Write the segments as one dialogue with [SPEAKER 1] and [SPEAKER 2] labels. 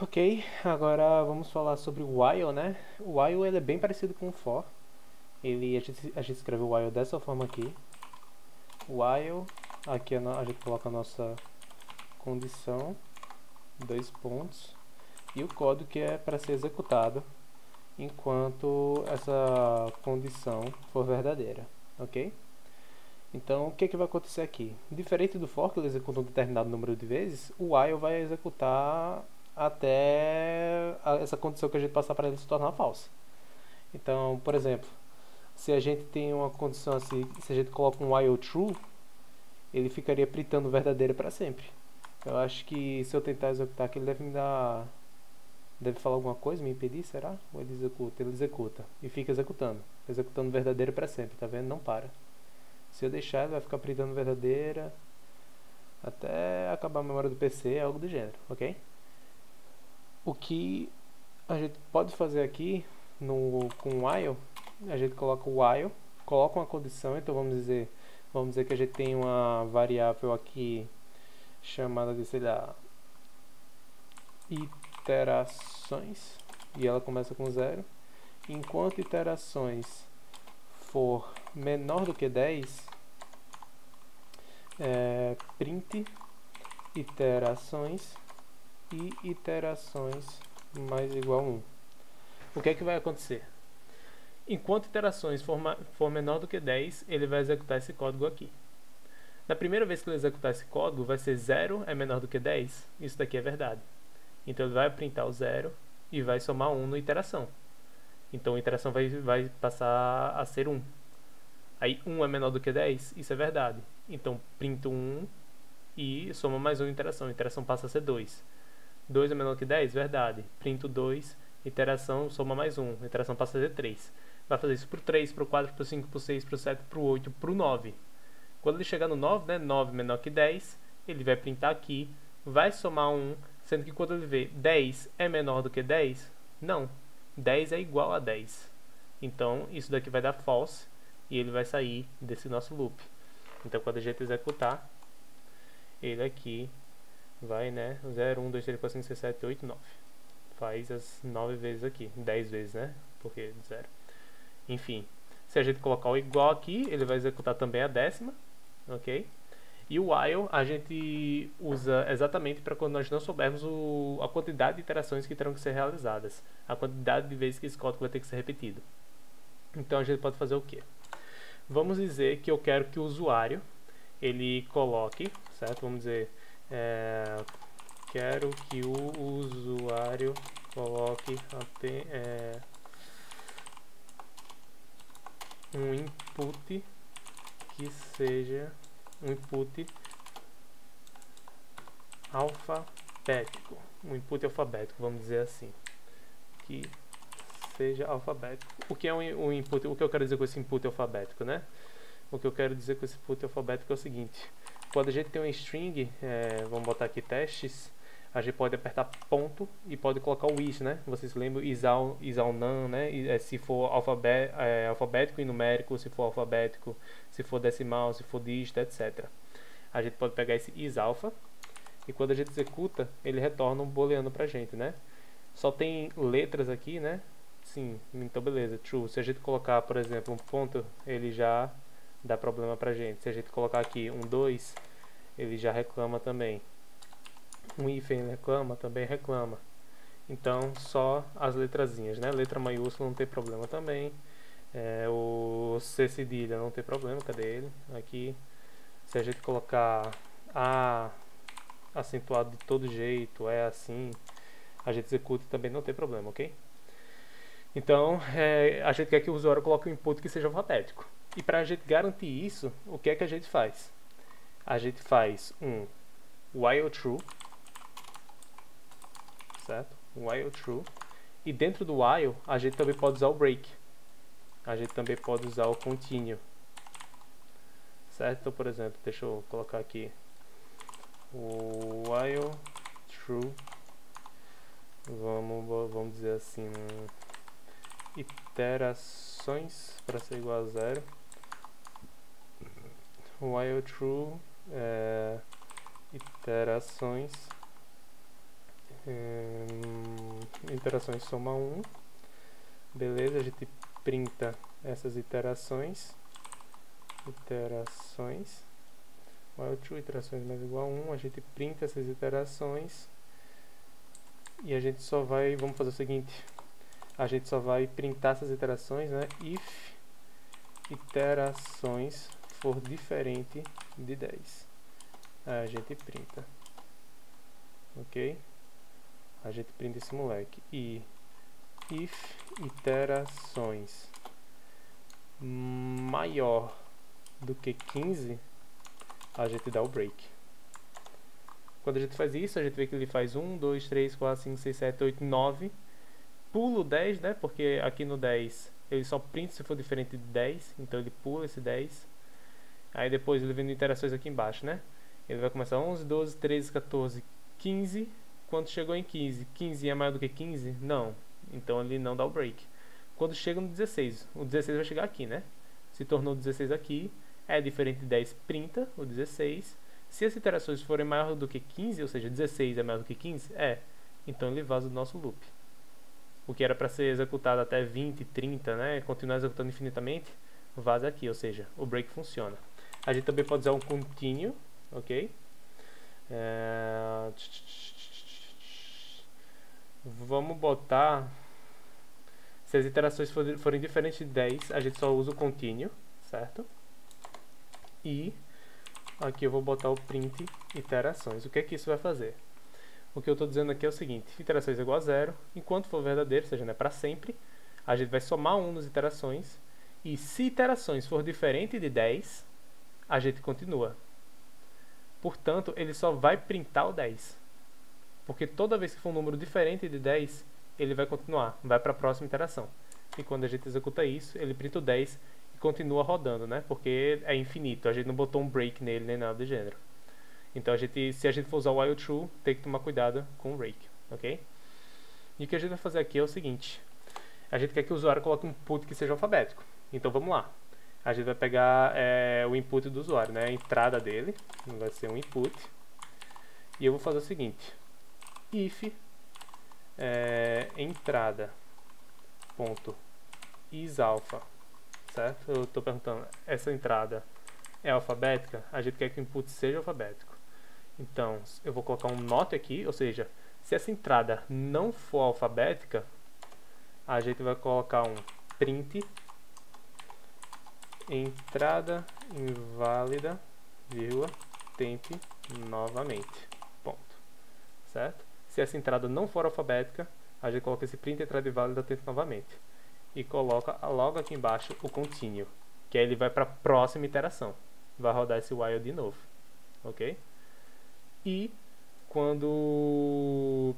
[SPEAKER 1] Ok, agora vamos falar sobre o while, né? O while ele é bem parecido com o for. A gente escreve o while dessa forma aqui. While, aqui a gente coloca a nossa condição, dois pontos, e o código que é para ser executado enquanto essa condição for verdadeira, ok? Então, o que vai acontecer aqui? Diferente do for, que ele executa um determinado número de vezes, o while vai executar até essa condição que a gente passar para ele se tornar falsa. Então, por exemplo, se a gente tem uma condição assim, se a gente coloca um while true, ele ficaria printando verdadeiro para sempre. Eu acho que se eu tentar executar aqui, ele deve me dar... Deve falar alguma coisa, me impedir, será? Ou ele executa? Ele executa. E fica executando. Executando verdadeiro para sempre, tá vendo? Não para. Se eu deixar, ele vai ficar printando verdadeira até acabar a memória do PC, algo do gênero, ok? O que a gente pode fazer aqui com o while, a gente coloca o while, coloca uma condição, então vamos dizer que a gente tem uma variável aqui chamada de, sei lá, iterações, e ela começa com 0. Enquanto iterações for menor do que 10, print iterações e iterações mais igual a 1. O que é que vai acontecer? Enquanto iterações for menor do que 10, ele vai executar esse código aqui. Na primeira vez que ele executar esse código, vai ser 0 é menor do que 10. Isso daqui é verdade. Então ele vai printar o 0 e vai somar 1 na iteração. Então a iteração vai passar a ser 1. Aí 1 é menor do que 10, isso é verdade. Então printa 1 e soma mais 1 na iteração. A iteração passa a ser 2. 2 é menor que 10, verdade. Printo 2, iteração soma mais 1. A iteração passa a ser 3. Vai fazer isso pro 3, pro 4, pro 5, pro 6, pro 7, pro 8, pro 9. Quando ele chegar no 9, né, 9 menor que 10, ele vai printar aqui, vai somar 1, sendo que quando ele vê 10 é menor do que 10, não, 10 é igual a 10. Então isso daqui vai dar false e ele vai sair desse nosso loop. Então quando a gente executar, ele aqui vai, né, 0, 1, 2, 3, 4, 5, 6, 7, 8, 9. Faz as 9 vezes aqui, 10 vezes, né, porque 0. Enfim, se a gente colocar o igual aqui, ele vai executar também a décima, ok? E o while a gente usa exatamente para quando nós não soubermos a quantidade de iterações que terão que ser realizadas, a quantidade de vezes que esse código vai ter que ser repetido. Então a gente pode fazer o quê? Vamos dizer que eu quero que o usuário ele coloque, certo? Vamos dizer, quero que o usuário coloque um input que seja um input alfabético. Um input alfabético, vamos dizer assim. Que seja alfabético. O que é um input? O que eu quero dizer com esse input alfabético, né? O que eu quero dizer com esse input alfabético é o seguinte. Quando a gente tem uma string, vamos botar aqui testes, a gente pode apertar ponto e pode colocar o is, né? Vocês lembram is all none, né? Se for alfabético e numérico, se for alfabético, se for decimal, se for dígito, etc. A gente pode pegar esse is alpha e quando a gente executa, ele retorna um booleano pra gente, né? Só tem letras aqui, né? Sim, então beleza, true. Se a gente colocar, por exemplo, um ponto, ele já dá problema pra gente. Se a gente colocar aqui um 2, ele já reclama também. Um if ele reclama, também reclama. Então só as letrazinhas, né? Letra maiúscula não tem problema também. O C cedilha não tem problema, cadê ele? Aqui. Se a gente colocar A acentuado de todo jeito, é assim, a gente executa também não tem problema, ok? Então a gente quer que o usuário coloque um input que seja alfabético. E para a gente garantir isso, o que é que a gente faz? A gente faz um while true, certo? Um while true. E dentro do while, a gente também pode usar o break. A gente também pode usar o continue. Certo? Então, por exemplo, deixa eu colocar aqui o while true. Vamos dizer assim, iterações para ser igual a 0. While true, iterações iterações soma 1. Beleza, a gente printa essas iterações. While true, iterações mais igual a 1. A gente printa essas iterações. E a gente só vai, vamos fazer o seguinte. A gente só vai printar essas iterações, né? If iterações for diferente de 10. Aí a gente printa. Ok? A gente printa esse moleque. E if iterações maior do que 15, a gente dá o break. Quando a gente faz isso, a gente vê que ele faz 1, 2, 3, 4, 5, 6, 7, 8, 9. Pula o 10, né? Porque aqui no 10 ele só printa se for diferente de 10. Então ele pula esse 10. Aí depois ele vem no interações aqui embaixo, né? Ele vai começar 11, 12, 13, 14, 15. Quando chegou em 15, 15 é maior do que 15? Não. Então ele não dá o break. Quando chega no 16, o 16 vai chegar aqui, né? Se tornou 16 aqui, é diferente de 10, printa o 16. Se as iterações forem maior do que 15, ou seja, 16 é maior do que 15, então ele vaza do nosso loop. O que era para ser executado até 20, 30, né? Continuar executando infinitamente, vaza aqui, ou seja, o break funciona. A gente também pode usar um continue, ok? Vamos botar... Se as iterações forem diferentes de 10, a gente só usa o continue, certo? E aqui eu vou botar o print iterações. O que é que isso vai fazer? O que eu estou dizendo aqui é o seguinte: iterações é igual a 0, enquanto for verdadeiro, ou seja, não é para sempre, a gente vai somar 1 nas iterações, e se iterações for diferente de 10, a gente continua. Portanto, ele só vai printar o 10. Porque toda vez que for um número diferente de 10, ele vai continuar, vai para a próxima iteração. E quando a gente executa isso, ele printa o 10 e continua rodando, né? Porque é infinito, a gente não botou um break nele nem nada do gênero. Então, se a gente for usar o while true, tem que tomar cuidado com o break, ok? E o que a gente vai fazer aqui é o seguinte: a gente quer que o usuário coloque um input que seja alfabético. Então, vamos lá. A gente vai pegar o input do usuário, né? A entrada dele vai ser um input. E eu vou fazer o seguinte: if entrada ponto isalpha, certo? Eu estou perguntando, essa entrada é alfabética? A gente quer que o input seja alfabético. Então, eu vou colocar um not aqui, ou seja, se essa entrada não for alfabética, a gente vai colocar um print entrada inválida, vírgula, tente novamente, ponto, certo? Se essa entrada não for alfabética, a gente coloca esse print entrada inválida, tente novamente, e coloca logo aqui embaixo o continue, que aí ele vai para a próxima iteração, vai rodar esse while de novo, ok? E quando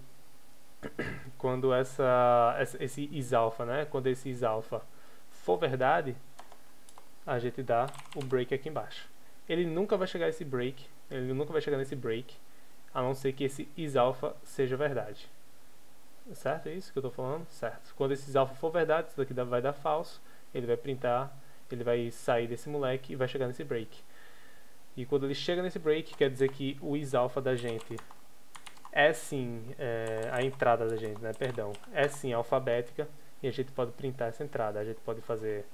[SPEAKER 1] esse isalpha, né? Quando esse isalpha for verdade, a gente dá o break aqui embaixo. Ele nunca vai chegar a esse break, ele nunca vai chegar nesse break, a não ser que esse isalpha seja verdade. Certo? É isso que eu estou falando? Certo. Quando esse isalpha for verdade, isso daqui vai dar falso, ele vai printar, ele vai sair desse moleque e vai chegar nesse break. E quando ele chega nesse break, quer dizer que o isalpha da gente é sim, a entrada da gente, né? Perdão, é sim alfabética, e a gente pode printar essa entrada. A gente pode fazer,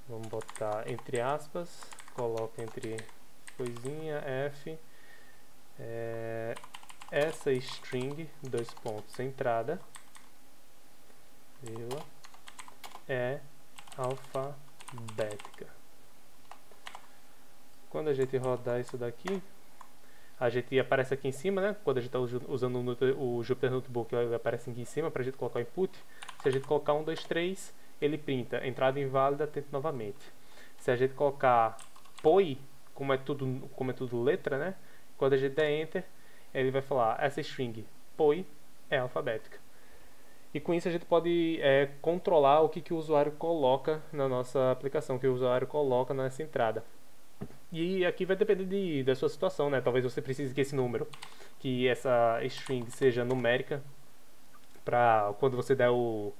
[SPEAKER 1] vamos botar entre aspas, coloca entre coisinha, F, essa string, dois pontos, entrada, vírgula, é alfabética. Quando a gente rodar isso daqui, a gente aparece aqui em cima, né? Quando a gente está usando o Jupyter Notebook, ele aparece aqui em cima para a gente colocar o input. Se a gente colocar 1, 2, 3, ele printa entrada inválida, tente novamente. Se a gente colocar POI, como é tudo letra, né? Quando a gente der Enter, ele vai falar, essa string POI é alfabética. E com isso a gente pode controlar o que o usuário coloca na nossa aplicação, o que o usuário coloca nessa entrada. E aqui vai depender da sua situação, né? Talvez você precise que esse número, que essa string seja numérica, para quando você der o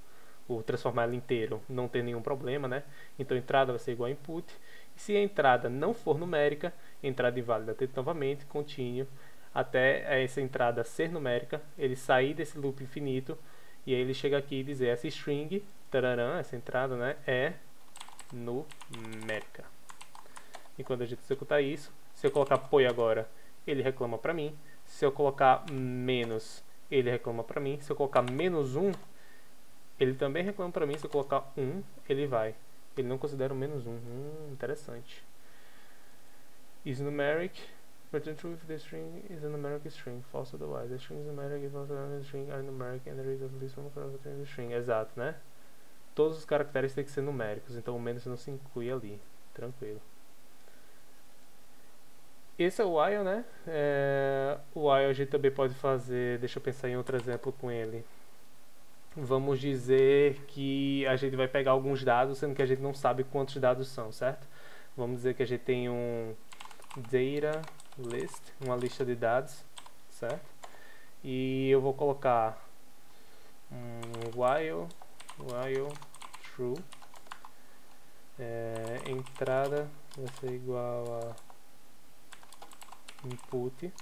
[SPEAKER 1] transformar ela inteiro não ter nenhum problema, né? Então entrada vai ser igual a input. E se a entrada não for numérica, entrada inválida, tente novamente, continue, até essa entrada ser numérica, ele sair desse loop infinito E aí ele chega aqui e dizer, essa string, tararã, essa entrada, né, é numérica. E quando a gente executar isso, se eu colocar põe agora, ele reclama para mim. Se eu colocar menos, ele reclama para mim. Se eu colocar menos 1, ele também reclama para mim. Se eu colocar 1, ele vai. Ele não considera o menos 1. Interessante. Is numeric. Return true if the string is a numeric string. False otherwise. The string is numeric if also the string are numeric and there is at least one character in the string. Exato, né? Todos os caracteres têm que ser numéricos, então o menos não se inclui ali. Tranquilo. Esse é o while, né? O while a gente também pode fazer, deixa eu pensar em outro exemplo com ele. Vamos dizer que a gente vai pegar alguns dados, sendo que a gente não sabe quantos dados são, certo? Vamos dizer que a gente tem um data list, uma lista de dados, certo? E eu vou colocar while true, entrada vai ser igual a input.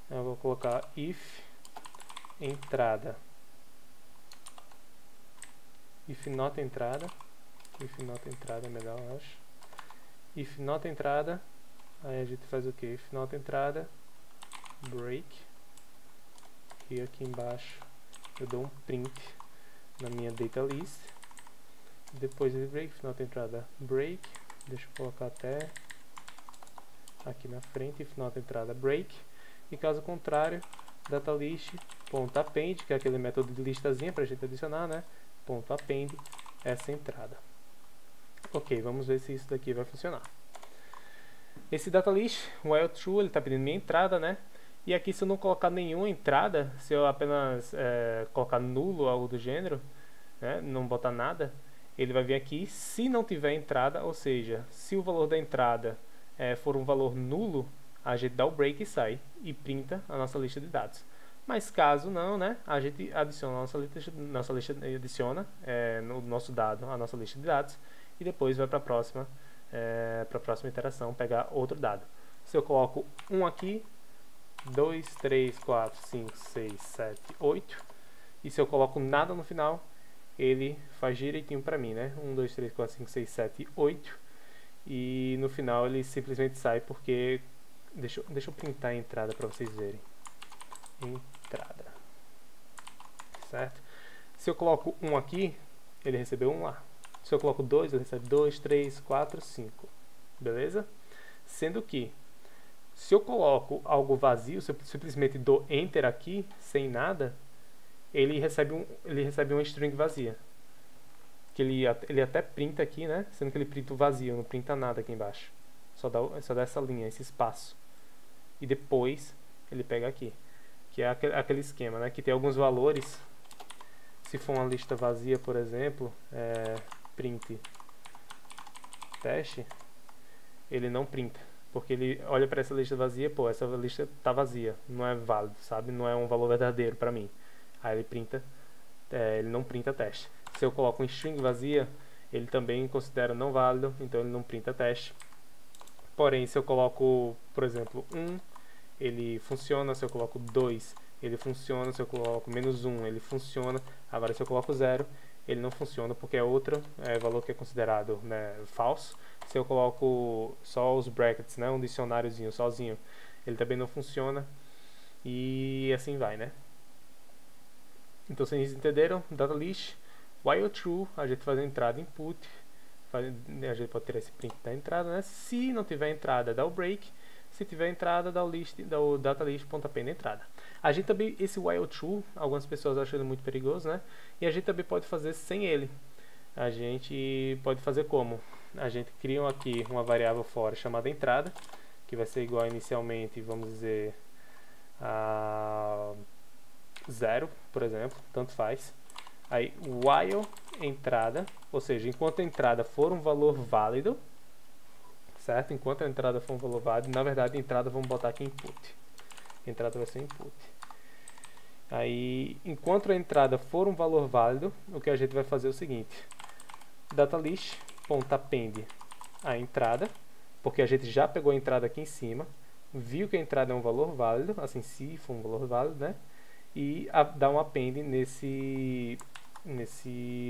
[SPEAKER 1] Eu vou colocar if entrada, if not entrada é melhor, eu acho. If not entrada, aí a gente faz o que? If not entrada, break, e aqui embaixo eu dou um print na minha data list. Depois de break, if not entrada, break, deixa eu colocar até aqui na frente, if not entrada, break, e caso contrário, datalist.append, que é aquele método de listazinha para a gente adicionar, né? .append essa entrada. Ok, vamos ver se isso daqui vai funcionar. Esse datalist, while true, ele está pedindo minha entrada, né? E aqui, se eu não colocar nenhuma entrada, se eu apenas colocar nulo, algo do gênero, né? Não botar nada, ele vai vir aqui. Se não tiver entrada, ou seja, se o valor da entrada for um valor nulo, a gente dá o break e sai e printa a nossa lista de dados. Mas caso não, né, a gente adiciona no nosso dado a nossa lista de dados e depois vai para a próxima iteração pegar outro dado. Se eu coloco 1 aqui, 2, 3, 4, 5, 6, 7, 8, e se eu coloco nada no final, ele faz direitinho para mim, né? 1, 2, 3, 4, 5, 6, 7, 8, e no final ele simplesmente sai porque deixa eu printar a entrada para vocês verem. Entrada, certo? Se eu coloco 1 aqui, ele recebeu 1 lá. Se eu coloco 2, ele recebe 2, 3, 4, 5. Beleza? Sendo que, se eu coloco algo vazio, se eu simplesmente dou Enter aqui, sem nada, ele recebe uma string vazia. Que ele até printa aqui, né? Sendo que ele printa o vazio, não printa nada aqui embaixo. Só dá essa linha, esse espaço. E depois, ele pega aqui. Que é aquele esquema, né? Que tem alguns valores. Se for uma lista vazia, por exemplo, print teste, ele não printa. Porque ele olha para essa lista vazia, pô, essa lista tá vazia, não é válido, sabe? Não é um valor verdadeiro para mim. Aí ele printa, ele não printa teste. Se eu coloco um string vazia, ele também considera não válido, então ele não printa teste. Porém, se eu coloco, por exemplo, 1, ele funciona. Se eu coloco 2, ele funciona. Se eu coloco menos 1, ele funciona. Agora, se eu coloco 0, ele não funciona porque é outro valor que é considerado, né, falso. Se eu coloco só os brackets, né, um dicionáriozinho sozinho, ele também não funciona. E assim vai, né? Então, vocês entenderam? Data list, while true, a gente faz a entrada input. A gente pode ter esse print da entrada, né? Se não tiver entrada, dá o break. Se tiver entrada, dá o datalist.append entrada. A gente também, esse while true, algumas pessoas acham ele muito perigoso, né? E a gente também pode fazer sem ele. A gente pode fazer como? A gente cria aqui uma variável fora chamada entrada, que vai ser igual inicialmente, vamos dizer, a 0, por exemplo, tanto faz. Aí, while entrada, ou seja, enquanto a entrada for um valor válido, certo? Enquanto a entrada for um valor válido, na verdade a entrada vamos botar aqui input. A entrada vai ser input. Aí, enquanto a entrada for um valor válido, o que a gente vai fazer é o seguinte: datalist.append a entrada, porque a gente já pegou a entrada aqui em cima, viu que a entrada é um valor válido, assim, se for um valor válido, né? e dar um append nesse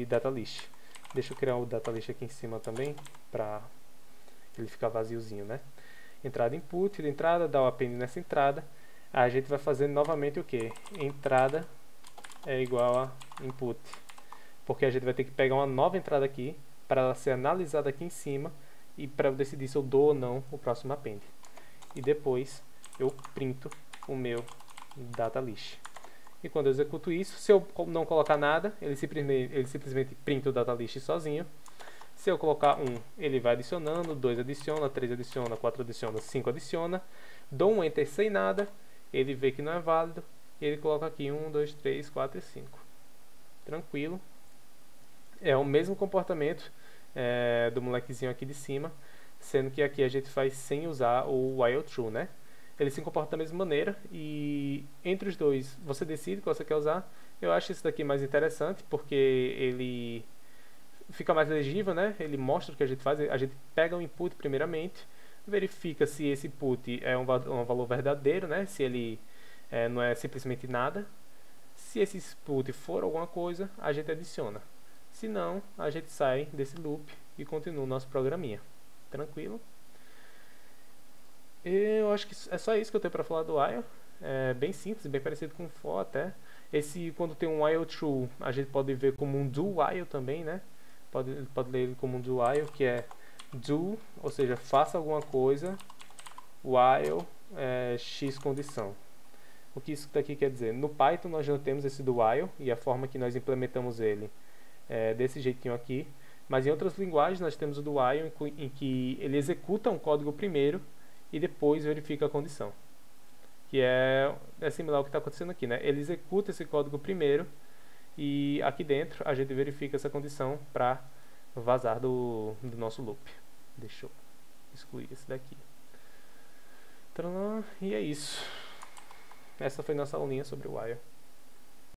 [SPEAKER 1] data list. Deixa eu criar o data list aqui em cima também, para ele ficar vaziozinho, né? Entrada input, de entrada, dá o append nessa entrada. A gente vai fazer novamente o que? Entrada é igual a input, porque a gente vai ter que pegar uma nova entrada aqui para ela ser analisada aqui em cima e para eu decidir se eu dou ou não o próximo append. E depois eu printo o meu data list. E quando eu executo isso, se eu não colocar nada, ele simplesmente printa o data list sozinho. Se eu colocar 1, ele vai adicionando, 2 adiciona, 3 adiciona, 4 adiciona, 5 adiciona. Dou um enter sem nada, ele vê que não é válido, e ele coloca aqui 1, 2, 3, 4 e 5. Tranquilo. É o mesmo comportamento do molequezinho aqui de cima, sendo que aqui a gente faz sem usar o while true, né? Ele se comporta da mesma maneira, e entre os dois você decide qual você quer usar. Eu acho esse daqui mais interessante, porque ele fica mais legível, né? Ele mostra o que a gente faz. A gente pega o input primeiramente, verifica se esse input é um valor verdadeiro, né? Se ele não é simplesmente nada. Se esse input for alguma coisa, a gente adiciona. Se não, a gente sai desse loop e continua o nosso programinha. Tranquilo? Eu acho que é só isso que eu tenho para falar do while. É bem simples, bem parecido com o for até. Quando tem um while true, a gente pode ver como um do while também, né? Pode ler ele como um do while, que é do, ou seja, faça alguma coisa, while x condição. O que isso daqui quer dizer? No Python nós já temos esse do while, e a forma que nós implementamos ele é desse jeitinho aqui. Mas em outras linguagens nós temos o do while, em que ele executa um código primeiro e depois verifica a condição. Que é similar ao que está acontecendo aqui, né? Ele executa esse código primeiro e aqui dentro a gente verifica essa condição para vazar do nosso loop. Deixa eu excluir esse daqui. E é isso. Essa foi nossa aulinha sobre o while.